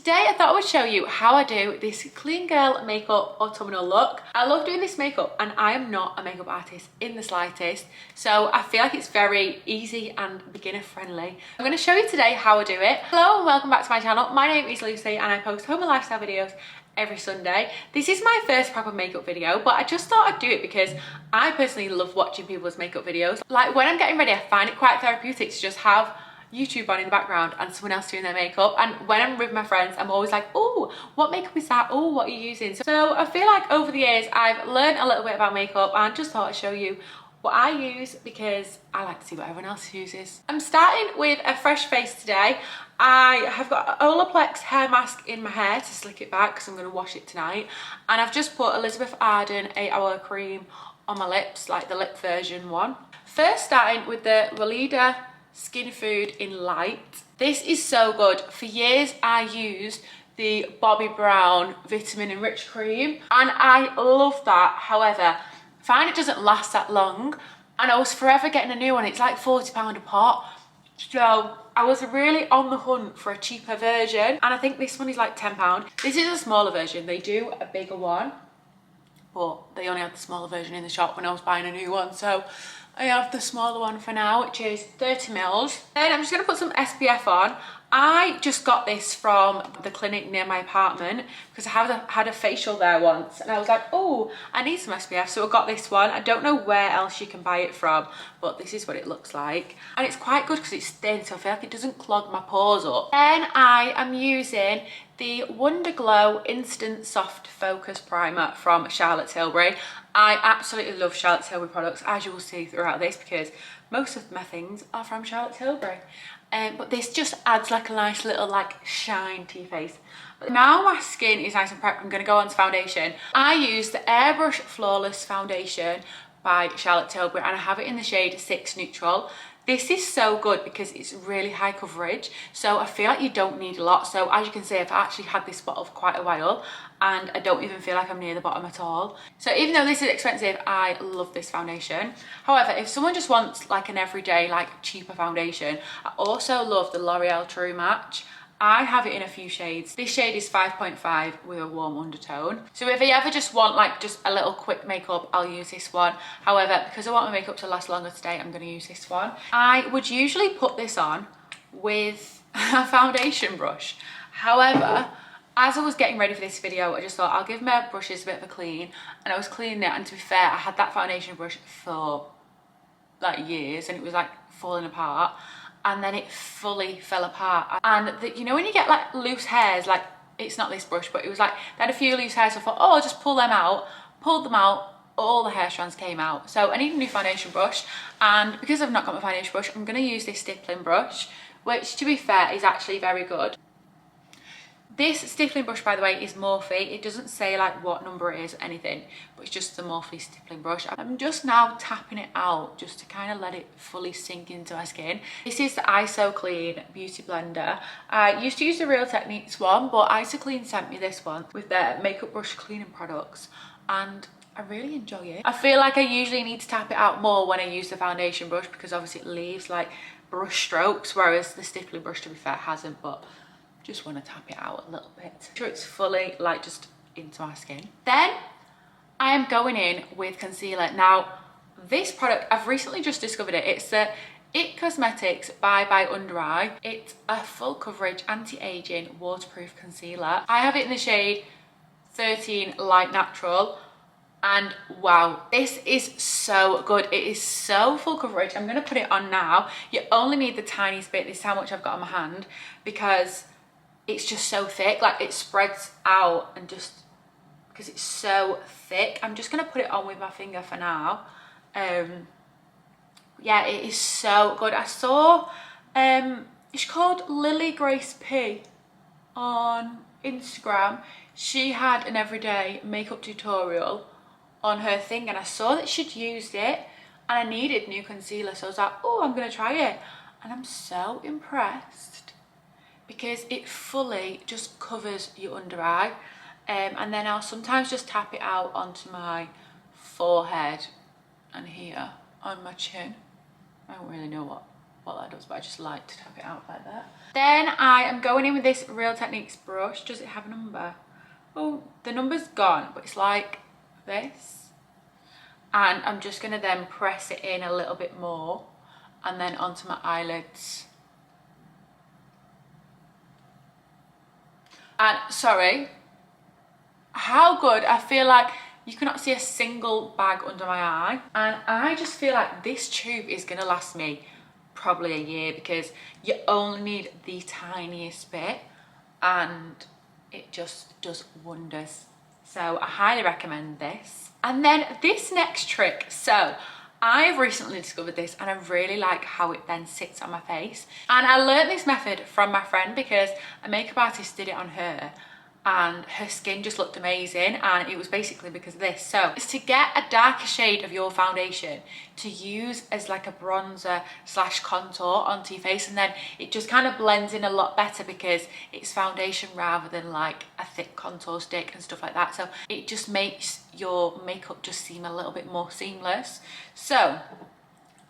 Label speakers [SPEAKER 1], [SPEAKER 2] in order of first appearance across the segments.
[SPEAKER 1] Today I thought I would show you how I do this clean girl makeup autumnal look. I love doing this makeup and I am not a makeup artist in the slightest, so I feel like it's very easy and beginner friendly. I'm going to show you today how I do it. Hello and welcome back to my channel. My name is Lucy and I post home and lifestyle videos every Sunday. This is my first proper makeup video, but I just thought I'd do it because I personally love watching people's makeup videos. Like when I'm getting ready, I find it quite therapeutic to just have YouTube on in the background and someone else doing their makeup. And when I'm with my friends, I'm always like, oh, what makeup is that? Oh, what are you using? So I feel like over the years I've learned a little bit about makeup and just thought I'd show you what I use because I like to see what everyone else uses. I'm starting with a fresh face today. I have got an Olaplex hair mask in my hair to slick it back because I'm going to wash it tonight, and I've just put Elizabeth Arden 8-hour cream on my lips, like the lip version one. First, starting with the Weleda Skin Food in Light. This is so good. For years I used the Bobbi Brown vitamin enriched cream and I love that. However, I find it doesn't last that long and I was forever getting a new one. It's like £40 a pot, so I was really on the hunt for a cheaper version, and I think this one is like £10. This is a smaller version. They do a bigger one, but they only had the smaller version in the shop when I was buying a new one, so I have the smaller one for now, which is 30ml. Then I'm just going to put some SPF on. I just got this from the clinic near my apartment because I had a facial there once and I was like, oh, I need some SPF, so I got this one. I don't know where else you can buy it from, but this is what it looks like. And it's quite good because it's thin, so I feel like it doesn't clog my pores up. Then I am using the Wonderglow Instant Soft Focus Primer from Charlotte Tilbury. I absolutely love Charlotte Tilbury products, as you will see throughout this, because most of my things are from Charlotte Tilbury. But this just adds like a nice little like shine to your face. But now my skin is nice and prepped, I'm going to go on to foundation. I use the Airbrush Flawless Foundation by Charlotte Tilbury and I have it in the shade 6 Neutral. This is so good because it's really high coverage, so I feel like you don't need a lot. So as you can see, I've actually had this bottle for quite a while and I don't even feel like I'm near the bottom at all. So even though this is expensive, I love this foundation. However, if someone just wants like an everyday, like cheaper foundation, I also love the Loreal True Match. I have it in a few shades. This shade is 5.5 with a warm undertone. So if you ever just want like just a little quick makeup, I'll use this one. However, because I want my makeup to last longer today, I'm going to use this one. I would usually put this on with a foundation brush. However, as I was getting ready for this video, I just thought I'll give my brushes a bit of a clean. And I was cleaning it, and to be fair, I had that foundation brush for like years and it was like falling apart. And then it fully fell apart. And you know when you get like loose hairs, like it's not this brush, but it was like they had a few loose hairs, so I thought, oh, I'll just pull them out. Pulled them out, all the hair strands came out. So I need a new foundation brush, and because I've not got my foundation brush, I'm going to use this stippling brush, which to be fair is actually very good. This stippling brush, by the way, is Morphe. It doesn't say like what number it is or anything, but it's just the Morphe stippling brush. I'm just now tapping it out just to kind of let it fully sink into my skin. This is the Isoclean Beauty Blender. I used to use the Real Techniques one, but Isoclean sent me this one with their makeup brush cleaning products, and I really enjoy it. I feel like I usually need to tap it out more when I use the foundation brush because obviously it leaves like brush strokes, whereas the stippling brush, to be fair, hasn't, but just want to tap it out a little bit. Make sure it's fully like just into my skin. Then I am going in with concealer. Now this product, I've recently just discovered it. It's the It Cosmetics by Under Eye. It's a full coverage anti-aging waterproof concealer. I have it in the shade 13 Light Natural. And wow, this is so good. It is so full coverage. I'm going to put it on now. You only need the tiniest bit. This is how much I've got on my hand because it's just so thick. Like it spreads out, and just because it's so thick, I'm just going to put it on with my finger for now. Yeah, it is so good. I saw it's called Lily Grace P on Instagram. She had an everyday makeup tutorial on her thing and I saw that she'd used it and I needed new concealer, so I was like, oh, I'm gonna try it, and I'm so impressed because it fully just covers your under eye. And then I'll sometimes just tap it out onto my forehead and here on my chin. I don't really know what what that does, but I just like to tap it out like that. Then I am going in with this Real Techniques brush. Does it have a number? Oh, the number's gone, but it's like this. And I'm just going to then press it in a little bit more and then onto my eyelids. And sorry, how good, I feel like you cannot see a single bag under my eye. And I just feel like this tube is going to last me probably a year because you only need the tiniest bit and it just does wonders. So I highly recommend this. And then this next trick, so I've recently discovered this and I really like how it then sits on my face. And I learned this method from my friend because a makeup artist did it on her and her skin just looked amazing, and it was basically because of this. So it's to get a darker shade of your foundation to use as like a bronzer slash contour onto your face, and then it just kind of blends in a lot better because it's foundation rather than like a thick contour stick and stuff like that. So it just makes your makeup just seem a little bit more seamless. So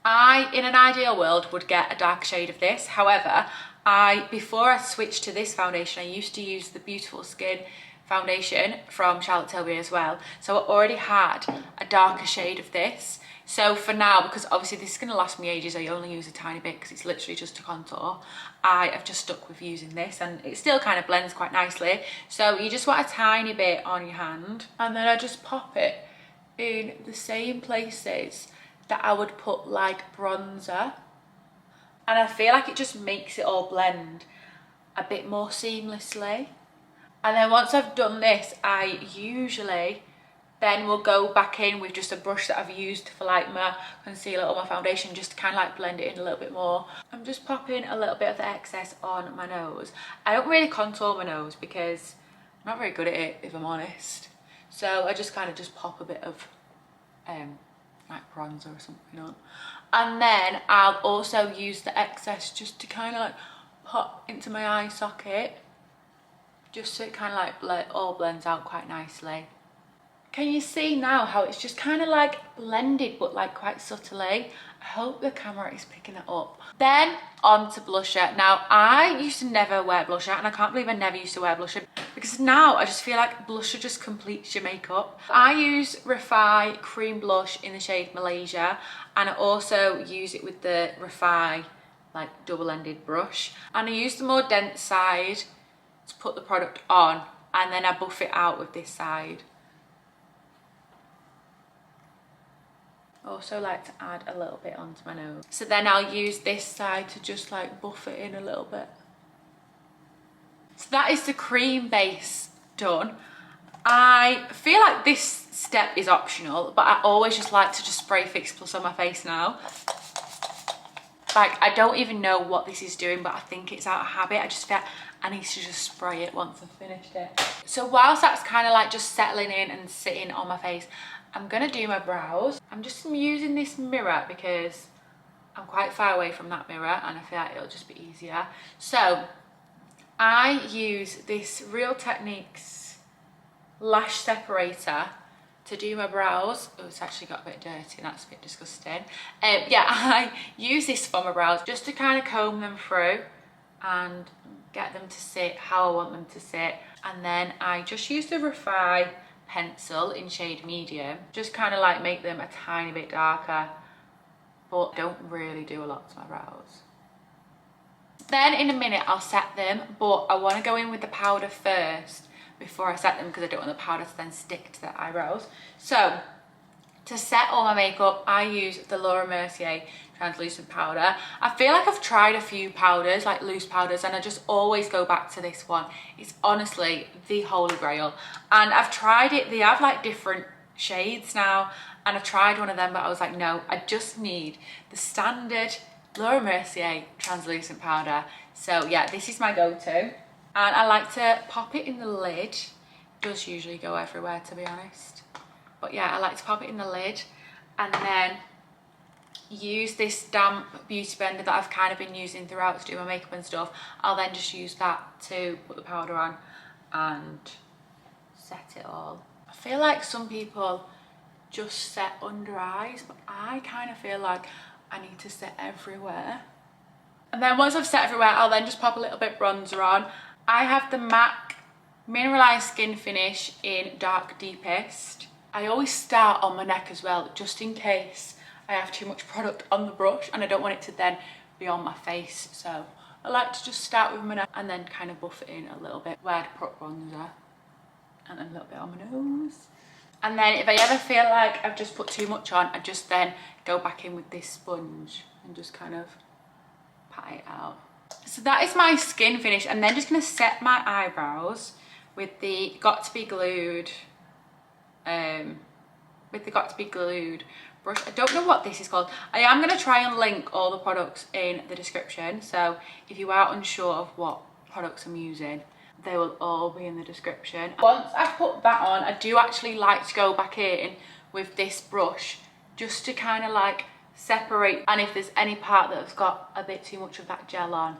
[SPEAKER 1] I, in an ideal world, would get a dark shade of this. However, before I switched to this foundation, I used to use the Beautiful Skin foundation from Charlotte Tilbury as well. So I already had a darker shade of this. So for now, because obviously this is going to last me ages, I only use a tiny bit because it's literally just a contour. I have just stuck with using this and it still kind of blends quite nicely. So you just want a tiny bit on your hand and then I just pop it in the same places that I would put like bronzer. And I feel like it just makes it all blend a bit more seamlessly. And then once I've done this, I usually then will go back in with just a brush that I've used for like my concealer or my foundation, just to kind of like blend it in a little bit more. I'm just popping a little bit of the excess on my nose. I don't really contour my nose because I'm not very good at it, if I'm honest. So I just kind of just pop a bit of like bronzer or something on. And then I'll also use the excess just to kind of like pop into my eye socket, just so it kind of like all blends out quite nicely. Can you see now how it's just kind of like blended but like quite subtly? I hope the camera is picking it up. Then on to blusher. Now I used to never wear blusher and I can't believe I never used to wear blusher because now I just feel like blusher just completes your makeup. I use Refy cream blush in the shade Malaysia, and I also use it with the Refy like double-ended brush, and I use the more dense side to put the product on and then I buff it out with this side. Also like to add a little bit onto my nose. So then I'll use this side to just like buff it in a little bit. So that is the cream base done. I feel like this step is optional, but I always just like to just spray Fix Plus on my face now. Like I don't even know what this is doing, but I think it's out of habit. I just feel I need to just spray it once I've finished it. So whilst that's kind of like just settling in and sitting on my face, I'm gonna do my brows. I'm just using this mirror because I'm quite far away from that mirror and I feel like it'll just be easier. So I use this Real Techniques lash separator to do my brows. Oh, it's actually got a bit dirty, that's a bit disgusting. Yeah, I use this for my brows just to kind of comb them through and get them to sit how I want them to sit. And then I just use the Refy pencil in shade medium, just kind of like make them a tiny bit darker, but don't really do a lot to my brows. Then in a minute I'll set them, but I want to go in with the powder first before I set them because I don't want the powder to then stick to the eyebrows. So to set all my makeup, I use the Laura Mercier translucent powder. I feel like I've tried a few powders, like loose powders, and I just always go back to this one. It's honestly the holy grail. And I've tried it, they have like different shades now, and I tried one of them, but I was like, no, I just need the standard Laura Mercier translucent powder. So yeah, this is my go-to. And I like to pop it in the lid. It does usually go everywhere, to be honest. But yeah, I like to pop it in the lid and then use this damp beauty blender that I've kind of been using throughout to do my makeup and stuff. I'll then just use that to put the powder on and set it all. I feel like some people just set under eyes, but I kind of feel like I need to set everywhere. And then once I've set everywhere, I'll then just pop a little bit bronzer on. I have the MAC Mineralized Skin Finish in Dark Deepest. I always start on my neck as well, just in case I have too much product on the brush and I don't want it to then be on my face. So I like to just start with my neck and then kind of buff it in a little bit where I'd put bronzer. And then a little bit on my nose. And then if I ever feel like I've just put too much on, I just then go back in with this sponge and just kind of pat it out. So that is my skin finish. I'm then just going to set my eyebrows with the Got To Be Glued brush. I don't know what this is called. I am going to try and link all the products in the description, so if you are unsure of what products I'm using, they will all be in the description. Once I've put that on, I do actually like to go back in with this brush just to kind of like separate, and if there's any part that has got a bit too much of that gel on,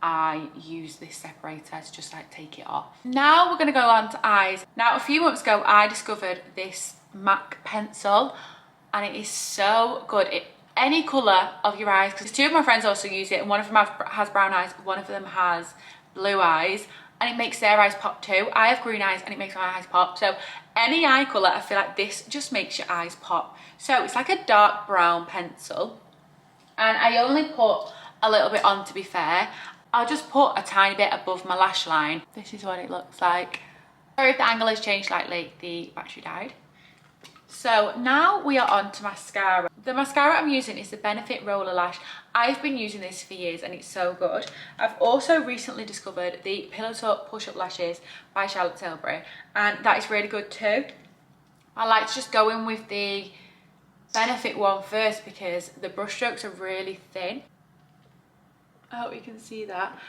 [SPEAKER 1] I use this separator to just like take it off. Now we're going to go on to eyes. Now a few months ago I discovered this MAC pencil and it is so good. Any colour of your eyes, because two of my friends also use it and one of them has brown eyes, one of them has blue eyes, and it makes their eyes pop too. I have green eyes and it makes my eyes pop. So any eye colour, I feel like this just makes your eyes pop. So it's like a dark brown pencil and I only put a little bit on, to be fair. I'll just put a tiny bit above my lash line. This is what it looks like. Sorry if the angle has changed slightly, the battery died. So now we are on to mascara. The mascara I'm using is the Benefit Roller Lash. I've been using this for years and it's so good. I've also recently discovered the Pillow Talk Push Up Lashes by Charlotte Tilbury, and that is really good too. I like to just go in with the Benefit one first because the brush strokes are really thin. I hope you can see that.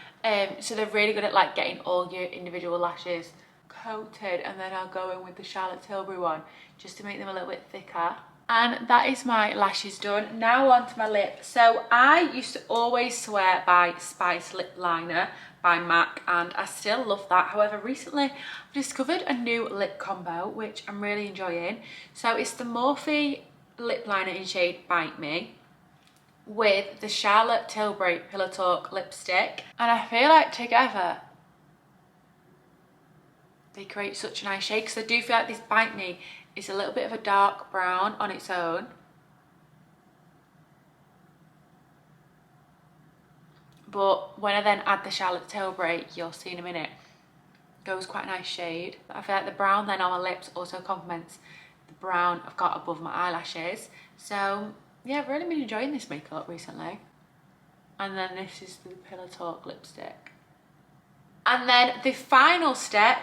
[SPEAKER 1] So they're really good at like getting all your individual lashes coated, and then I'll go in with the Charlotte Tilbury one just to make them a little bit thicker. And that is my lashes done. Now on to my lip. So I used to always swear by Spice Lip Liner by MAC and I still love that. However, recently I've discovered a new lip combo which I'm really enjoying. So it's the Morphe Lip Liner in shade Bite Me with the Charlotte Tilbury Pillow Talk lipstick, and I feel like together they create such a nice shade because I do feel like this Bite Me is a little bit of a dark brown on its own, but when I then add the Charlotte Tilbury, you'll see in a minute, goes quite a nice shade. I feel like the brown then on my lips also complements the brown I've got above my eyelashes. So yeah, I've really been enjoying this makeup recently. And then this is the Pillow Talk lipstick. And then the final step,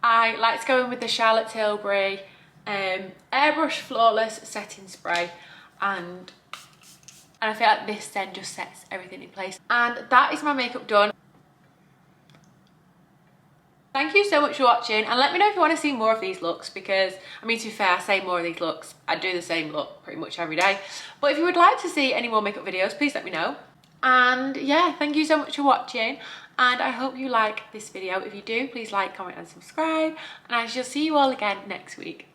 [SPEAKER 1] I like to go in with the Charlotte Tilbury Airbrush Flawless Setting Spray, and I feel like this then just sets everything in place. And that is my makeup done. Thank you so much for watching, and let me know if you want to see more of these looks, because I mean, to be fair, I say more of these looks, I do the same look pretty much every day, but if you would like to see any more makeup videos, please let me know. And yeah, thank you so much for watching, and I hope you like this video. If you do, please like, comment and subscribe, and I shall see you all again next week.